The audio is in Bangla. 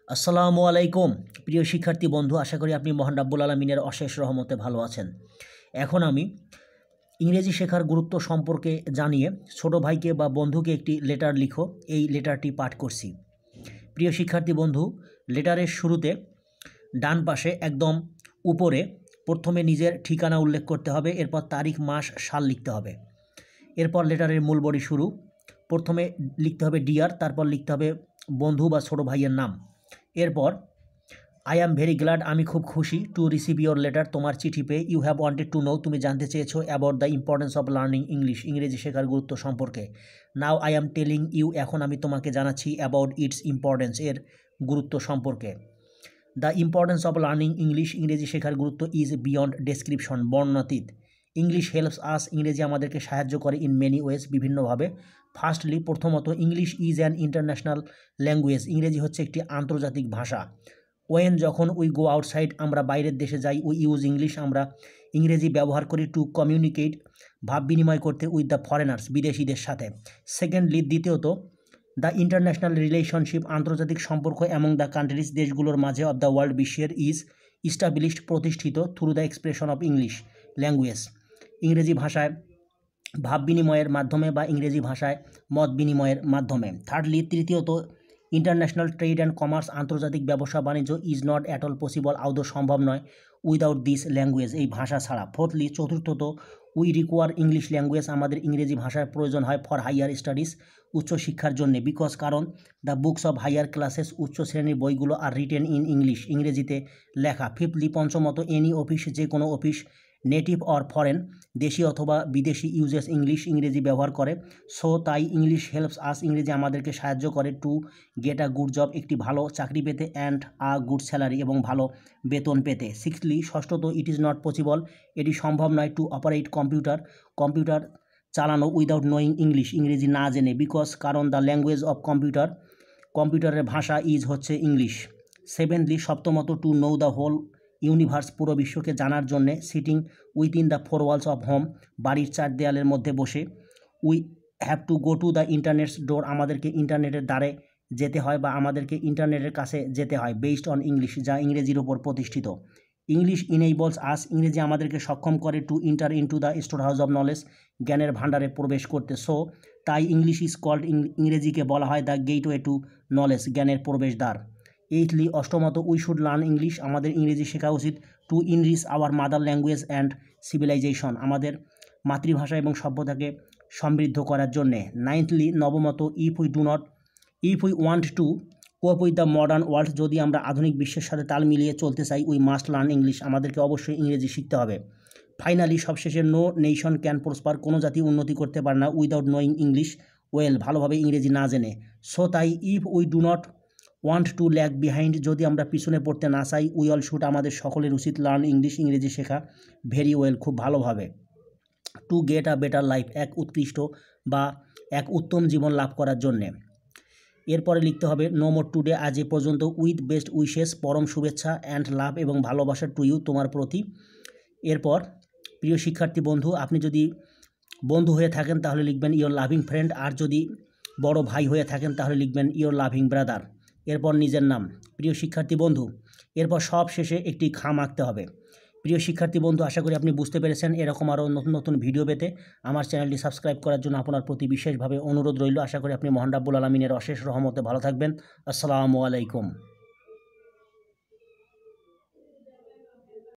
আসসালামু আলাইকুম প্রিয় শিক্ষার্থী বন্ধু, আশা করি আপনি মহান রাব্বুল আলামিনের অশেষ রহমতে ভালো আছেন। এখন আমি ইংরেজি শেখার গুরুত্ব সম্পর্কে জানিয়ে ছোট ভাইকে বা বন্ধুকে একটি লেটার লিখো, এই লেটারটি পাঠ করছি। প্রিয় শিক্ষার্থী বন্ধু, লেটারের শুরুতে ডান পাশে একদম উপরে প্রথমে নিজের ঠিকানা উল্লেখ করতে হবে, এরপর তারিখ, মাস, সাল লিখতে হবে। এরপর লেটারের মূল বডি শুরু, প্রথমে লিখতে হবে ডিয়ার, তারপর লিখতে হবে বন্ধু বা ছোট ভাইয়ের নাম। এরপর আই অ্যাম ভেরি গ্ল্যাড, আমি খুব খুশি, টু রিসিভ ইউর লেটার, তোমার চিঠি পেয়ে। You have wanted to know, তুমি জানতে চেয়েছো, about the importance of learning English, ইংরেজি শেখার গুরুত্ব সম্পর্কে। Now I am telling you, এখন আমি তোমাকে জানাচ্ছি, অ্যাবাউট ইটস ইম্পর্টেন্স, এর গুরুত্ব সম্পর্কে। The importance of learning English, ইংরেজি শেখার গুরুত্ব ইজ বিয়ন্ড ডেসক্রিপশন, বর্ণনাতীত। ইংলিশ হেল্পস আস, ইংরেজি আমাদেরকে সাহায্য করে, ইন মেনি ওয়েজ, বিভিন্নভাবে। ফার্স্টলি, প্রথমত, English is an international language, ইংরেজি হচ্ছে একটি আন্তর্জাতিক ভাষা। ওয়েন, যখন, উই গো আউটসাইড, আমরা বাইরের দেশে যাই, উই ইউজ ইংলিশ, আমরা ইংরেজি ব্যবহার করি, টু কমিউনিকেট, ভাব বিনিময় করতে, উইথ দ্য ফরেনার্স, বিদেশিদের সাথে। সেকেন্ডলি, দ্বিতীয়ত, দ্য ইন্টারন্যাশনাল রিলেশনশিপ, আন্তর্জাতিক সম্পর্ক, অ্যামং দ্য কান্ট্রিজ, দেশগুলোর মাঝে, অফ দ্য ওয়ার্ল্ড, বিশ্বের, ইজ ইস্টাবলিশড, প্রতিষ্ঠিত, through the expression of English language, ইংরেজি ভাষায় ভাব বিনিময়ের মাধ্যমে বা ইংরেজি ভাষায় মত বিনিময়ের মাধ্যমে। থার্ডলি, তৃতীয়ত, ইন্টারন্যাশনাল ট্রেড অ্যান্ড কমার্স, আন্তর্জাতিক ব্যবসা বাণিজ্য, is not at all possible, আদৌ সম্ভব নয়, উইদাউট দিস ল্যাঙ্গুয়েজ, এই ভাষা ছাড়া। ফোর্থলি, চতুর্থত, উই রিকোয়ার ইংলিশ ল্যাঙ্গুয়েজ, আমাদের ইংরেজি ভাষার প্রয়োজন হয়, ফর হাইয়ার স্টাডিজ, উচ্চশিক্ষার জন্য, বিকজ, কারণ, the books of higher classes, উচ্চ শ্রেণীর বইগুলো, আর রিটেন ইন ইংলিশ, ইংরেজিতে লেখা। ফিফথলি, পঞ্চমত, এনি অফিস, যে কোনো অফিস, নেটিভ অর ফরেন, দেশি অথবা বিদেশি, ইউজেস ইংলিশ, ইংরেজি ব্যবহার করে। সো, তাই, ইংলিশ হেল্পস আস, ইংরেজি আমাদেরকে সাহায্য করে, to get a good job, একটি ভালো চাকরি পেতে, অ্যান্ড আ গুড স্যালারি, এবং ভালো বেতন পেতে। সিক্সথলি, ষষ্ঠত, ইট ইজ নট পসিবল, এটি সম্ভব নয়, টু অপারেট কম্পিউটার, কম্পিউটার চালানো, উইদাউট নোয়িং ইংলিশ, ইংরেজি না জেনে, বিকজ, কারণ, দ্য ল্যাঙ্গুয়েজ অফ কম্পিউটার, কম্পিউটারের ভাষা, ইজ হচ্ছে ইংলিশ। সেভেন্থলি, সপ্তমত, to know the whole universe, পুরো বিশ্বকে জানার জন্যে, sitting within the four walls of home, বাড়ির চার দেয়ালের মধ্যে বসে। We have to go to the internet's door, আমাদেরকে ইন্টারনেটের দ্বারে যেতে হয় বা আমাদেরকে ইন্টারনেটের কাছে যেতে হয়, বেসড অন ইংলিশ, যা ইংরেজির ওপর প্রতিষ্ঠিত। ইংলিশ ইনেবলস আস, ইংরেজি আমাদেরকে সক্ষম করে, to enter into the store house of knowledge, জ্ঞানের ভাণ্ডারে প্রবেশ করতে। সো, তাই, ইংলিশ ইজ কল্ড, ইংরেজিকে বলা হয়, দ্য গেটওয়ে টু নলেজ, জ্ঞানের প্রবেশদ্বার। এইথলি, অষ্টমত, উই শুড লার্ন ইংলিশ, আমাদের ইংরেজি শেখা উচিত, to enrich our mother language and civilisation, আমাদের মাতৃভাষা এবং সভ্যতাকে সমৃদ্ধ করার জন্যে। নাইনথলি, নবমত, if we want to cope with the modern world, যদি আমরা আধুনিক বিশ্বের সাথে তাল মিলিয়ে চলতে চাই, উই মাস্ট লার্ন ইংলিশ, আমাদেরকে অবশ্যই ইংরেজি শিখতে হবে। ফাইনালি, সবশেষে, নো নেশন ক্যান প্রসপার, কোনো জাতি উন্নতি করতে পারে না, উইদাউট নোয়িং ইংলিশ ওয়েল, ভালোভাবে ইংরেজি না জেনে। সো, তাই, if we do not want to lag behind, যদি আমরা পিছনে পড়তে না চাই, উই অল শুড, আমাদের সকলের উচিত, লার্ন ইংলিশ, ইংরেজি শেখা, ভেরি ওয়েল, খুব ভালোভাবে, to get a better life, এক উৎকৃষ্ট বা এক উত্তম জীবন লাভ করার জন্যে। এরপরে লিখতে হবে, নো মোর টুডে, আজ এ পর্যন্ত, উইথ বেস্ট উইশেস, পরম শুভেচ্ছা, অ্যান্ড লাভ, এবং ভালোবাসা, টু ইউ, তোমার প্রতি। এরপর, প্রিয় শিক্ষার্থী বন্ধু, আপনি যদি বন্ধু হয়ে থাকেন তাহলে লিখবেন ইয়োর লাভিং ফ্রেন্ড, আর যদি বড় ভাই হয়ে থাকেন তাহলে লিখবেন ইয়োর লাভিং ব্রাদার। এরপর নিজের নাম। প্রিয় শিক্ষার্থী বন্ধু, এরপর সব শেষে একটি খাম আঁকতে হবে। প্রিয় শিক্ষার্থী বন্ধু, আশা করি আপনি বুঝতে পেরেছেন। এরকম আরও নতুন নতুন ভিডিও পেতে আমার চ্যানেলটি সাবস্ক্রাইব করার জন্য আপনার প্রতি বিশেষভাবে অনুরোধ রইল। আশা করি আপনি মহান রাব্বুল আলামিনের অশেষ রহমতে ভালো থাকবেন। আসসালামু আলাইকুম।